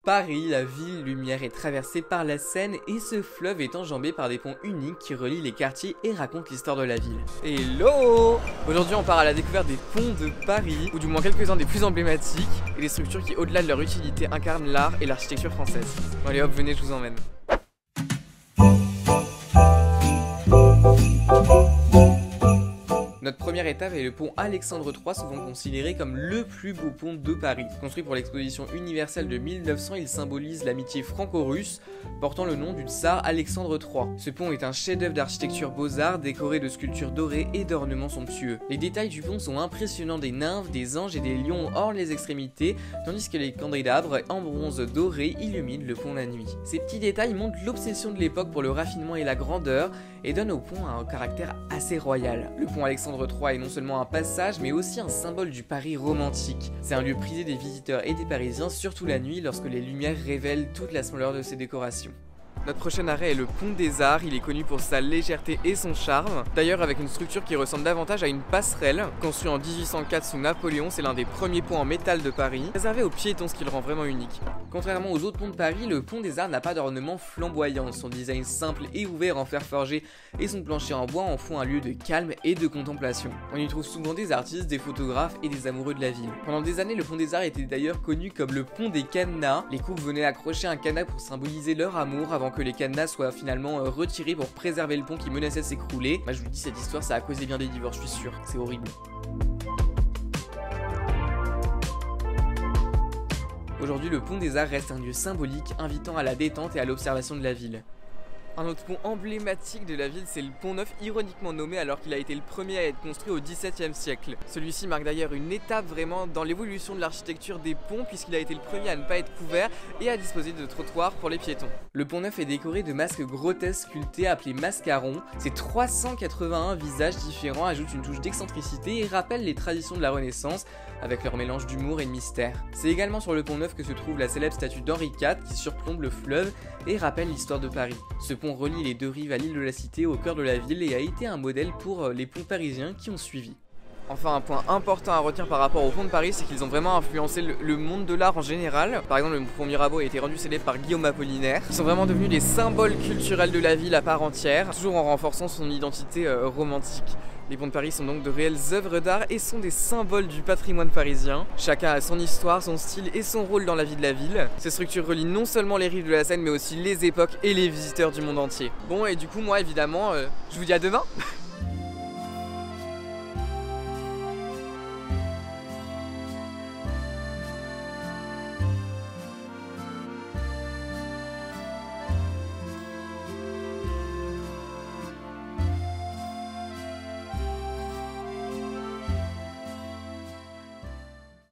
Paris, la ville lumière, est traversée par la Seine et ce fleuve est enjambé par des ponts uniques qui relient les quartiers et racontent l'histoire de la ville. Hello! Aujourd'hui on part à la découverte des ponts de Paris, ou du moins quelques-uns des plus emblématiques, et des structures qui au-delà de leur utilité incarnent l'art et l'architecture française. Bon allez hop, venez, je vous emmène. Notre première étape est le pont Alexandre III, souvent considéré comme le plus beau pont de Paris. Construit pour l'exposition universelle de 1900, il symbolise l'amitié franco-russe, portant le nom du tsar Alexandre III. Ce pont est un chef-d'œuvre d'architecture beaux-arts, décoré de sculptures dorées et d'ornements somptueux. Les détails du pont sont impressionnants, des nymphes, des anges et des lions ornent les extrémités, tandis que les candélabres en bronze doré illuminent le pont la nuit. Ces petits détails montrent l'obsession de l'époque pour le raffinement et la grandeur, et donnent au pont un caractère assez royal. Le pont Alexandre III est non seulement un passage, mais aussi un symbole du Paris romantique. C'est un lieu prisé des visiteurs et des Parisiens, surtout la nuit, lorsque les lumières révèlent toute la splendeur de ses décorations. Notre prochain arrêt est le pont des Arts, il est connu pour sa légèreté et son charme. D'ailleurs avec une structure qui ressemble davantage à une passerelle. Construit en 1804 sous Napoléon, c'est l'un des premiers ponts en métal de Paris, réservé aux piétons, ce qui le rend vraiment unique. Contrairement aux autres ponts de Paris, le pont des Arts n'a pas d'ornement flamboyant. Son design simple et ouvert en fer forgé et son plancher en bois en font un lieu de calme et de contemplation. On y trouve souvent des artistes, des photographes et des amoureux de la ville. Pendant des années, le pont des Arts était d'ailleurs connu comme le pont des cadenas. Les couples venaient accrocher un cadenas pour symboliser leur amour avant que les cadenas soient finalement retirés pour préserver le pont qui menaçait de s'écrouler. Je vous dis, cette histoire ça a causé bien des divorces, je suis sûr, c'est horrible. Aujourd'hui, le pont des Arts reste un lieu symbolique invitant à la détente et à l'observation de la ville. Un autre pont emblématique de la ville, c'est le pont Neuf, ironiquement nommé alors qu'il a été le premier à être construit au XVIIe siècle. Celui-ci marque d'ailleurs une étape vraiment dans l'évolution de l'architecture des ponts puisqu'il a été le premier à ne pas être couvert et à disposer de trottoirs pour les piétons. Le pont Neuf est décoré de masques grotesques sculptés appelés mascarons. Ces 381 visages différents ajoutent une touche d'excentricité et rappellent les traditions de la Renaissance avec leur mélange d'humour et de mystère. C'est également sur le pont Neuf que se trouve la célèbre statue d'Henri IV qui surplombe le fleuve et rappelle l'histoire de Paris. Ce pont relie les deux rives à l'île de la Cité au cœur de la ville et a été un modèle pour les ponts parisiens qui ont suivi. Enfin, un point important à retenir par rapport aux ponts de Paris, c'est qu'ils ont vraiment influencé le monde de l'art en général. Par exemple, le pont Mirabeau a été rendu célèbre par Guillaume Apollinaire. Ils sont vraiment devenus des symboles culturels de la ville à part entière, toujours en renforçant son identité romantique. Les ponts de Paris sont donc de réelles œuvres d'art et sont des symboles du patrimoine parisien. Chacun a son histoire, son style et son rôle dans la vie de la ville. Ces structures relient non seulement les rives de la Seine, mais aussi les époques et les visiteurs du monde entier. Bon, et du coup, moi, évidemment, je vous dis à demain.